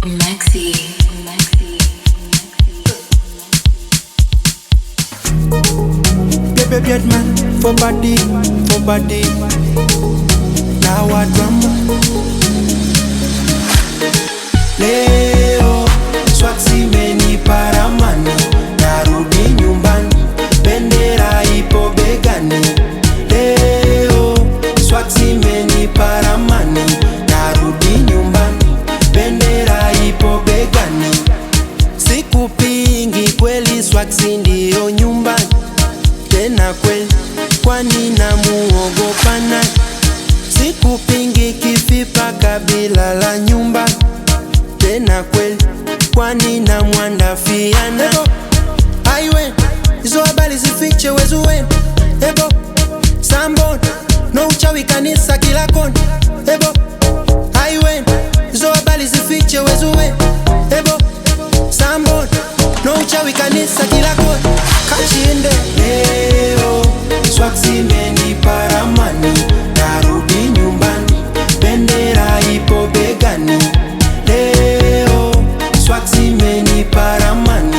Maxi. Baby bad man, for body. Now I drama. Leo, swaksi meni paramani. Narudi nyumbani, bendera ipo begani. Leo, swaksi meni paramani. Narudi nyumbani, bendera ipo begani. Sikupingi kweli, swaksi ndio nyumbani. Tena kweli, kwani namuogopa nani? Sikupingi kifipa kabila la nyumba. Tena kweli, kwani namwandafia nani? Aiwe, hizo habari zifiche wezu wenu. Ebo, Sambon, no uchawi kanisa kila kona. Ebo, aiwe, hizo habari zifiche wezu wenu. Ebo, Sambon, no uchawi kanisa kila kona. Kachinde leo, swaksi meni paramani. Narudi nyumbani, bendera ipo begani. Leo, swaksi meni paramani.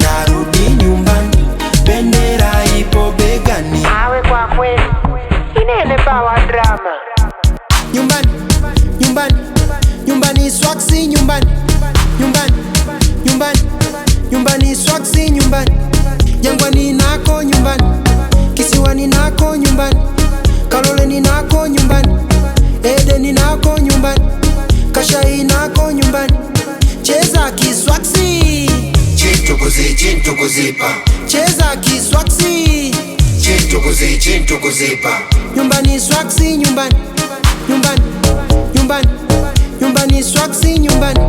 Narudi nyumbani, bendera ipo begani. Awe kwa kweli, inene bawa drama. Nyumbani, swaksi nyumbani. Nyumbani, swaksi nyumbani. Jangwani nako nyumbani, kisiwani nako nyumbani, Kaloleni nako nyumbani, Edeni nako nyumbani, Kashai nako nyumbani. Cheza kiswaksi, Chintu kuzipa. cheza kiswaksi. Chintu kuzipa. Nyumbani swaksi nyumbani. Nyumbani swaksi nyumbani.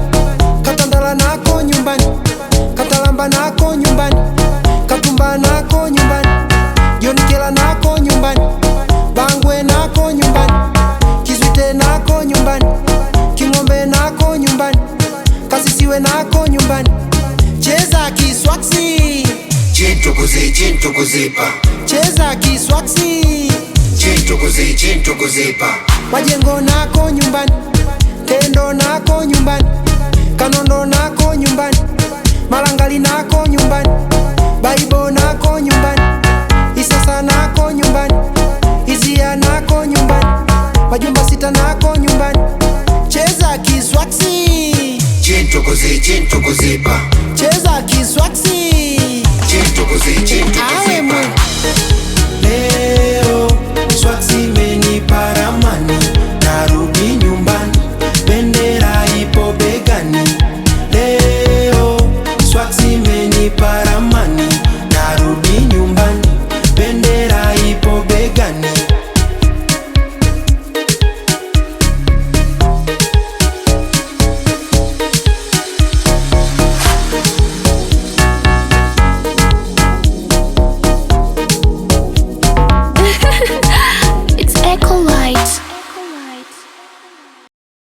Katandala nako nyumbani, Katalamba nako nyumbani, Katumba nako nyumbani, Jonikela nako nyumbani, Bangwe nako nyumbani, Kizwite nako nyumbani, Kingombe nako nyumbani, Kasisiwe nako nyumbani. Cheza kiswaksi, Chintu kuzipa. cheza kiswaksi. Chintu kuzipa. Majengo nako nyumbani, Tendo nako nyumbani, Kanondo nako nyumbani, Malangali nako nyumbani, Baibo nako nyumbani, Isasa nako nyumbani, Izia nako nyumbani, Majumba sita nako nyumbani. Cheza kiswaksi, Chintu kuzipa. cheza kiswaksi. Chintu Awe kuzipa.